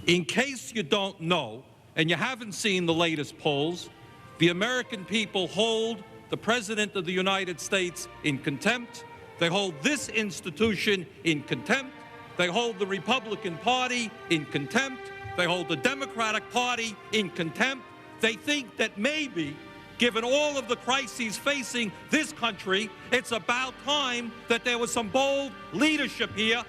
In case you don't know, and you haven't seen the latest polls, the American people hold the President of the United States in contempt. They hold this institution in contempt. They hold the Republican Party in contempt. They hold the Democratic Party in contempt. They think that maybe, given all of the crises facing this country, it's about time that there was some bold leadership here.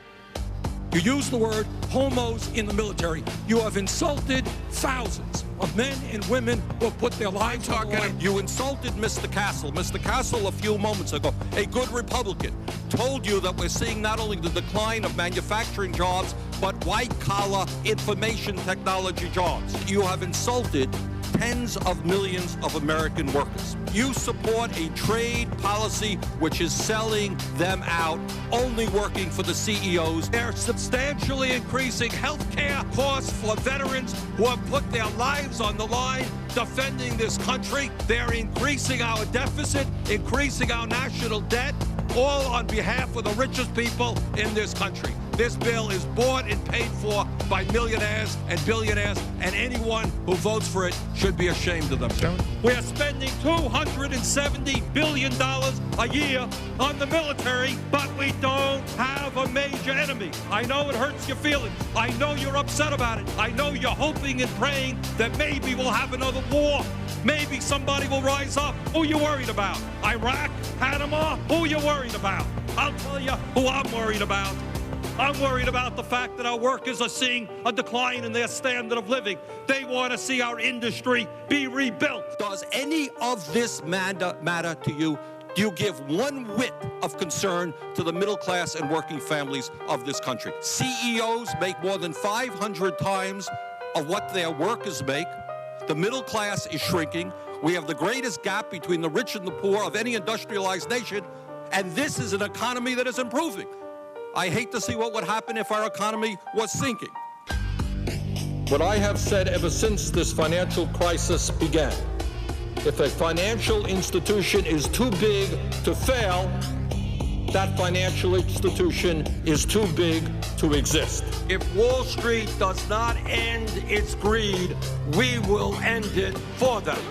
You use the word homos in the military. You have insulted thousands of men and women who have put their lives on the line. You insulted Mr. Castle. Mr. Castle, a few moments ago, a good Republican, told you that we're seeing not only the decline of manufacturing jobs, but white-collar information technology jobs. You have insulted tens of millions of American workers. You support a trade policy which is selling them out, only working for the CEOs. They're substantially increasing health care costs for veterans who have put their lives on the line defending this country. They're increasing our deficit, increasing our national debt, all on behalf of the richest people in this country. This bill is bought and paid for by millionaires and billionaires, and anyone who votes for it should be ashamed of themselves. We're spending $270 billion a year on the military, but we don't have a major enemy. I know it hurts your feelings. I know you're upset about it. I know you're hoping and praying that maybe we'll have another war. Maybe somebody will rise up. Who you worried about? Iraq? Panama? Who you worried about? I'll tell you who I'm worried about. I'm worried about the fact that our workers are seeing a decline in their standard of living. They want to see our industry be rebuilt. Does any of this matter to you? Do you give one whit of concern to the middle class and working families of this country? CEOs make more than 500 times of what their workers make. The middle class is shrinking. We have the greatest gap between the rich and the poor of any industrialized nation, and this is an economy that is improving. I hate to see what would happen if our economy was sinking. What I have said ever since this financial crisis began, if a financial institution is too big to fail, that financial institution is too big to exist. If Wall Street does not end its greed, we will end it for them.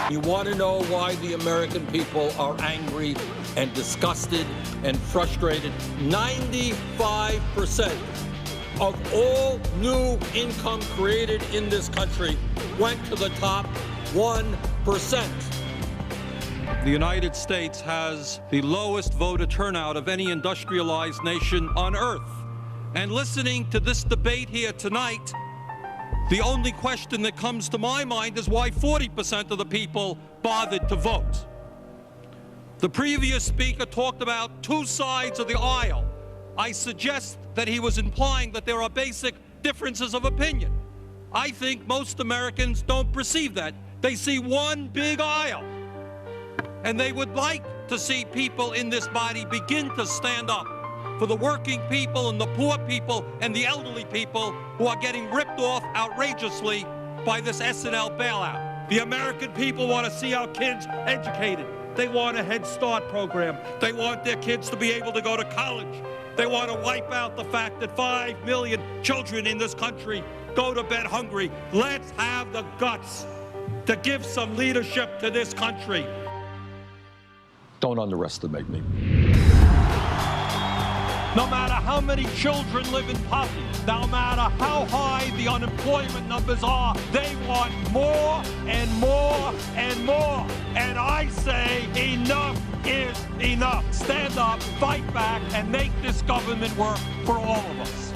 You want to know why the American people are angry and disgusted and frustrated? 95% of all new income created in this country went to the top 1%. The United States has the lowest voter turnout of any industrialized nation on earth. And listening to this debate here tonight, the only question that comes to my mind is why 40% of the people bothered to vote. The previous speaker talked about two sides of the aisle. I suggest that he was implying that there are basic differences of opinion. I think most Americans don't perceive that. They see one big aisle. And they would like to see people in this body begin to stand up for the working people and the poor people and the elderly people who are getting ripped off outrageously by this S&L bailout. The American people want to see our kids educated. They want a Head Start program. They want their kids to be able to go to college. They want to wipe out the fact that 5 million children in this country go to bed hungry. Let's have the guts to give some leadership to this country. Don't underestimate me. No matter how many children live in poverty, no matter how high the unemployment numbers are, they want more and more and more. And I say enough is enough. Stand up, fight back, and make this government work for all of us.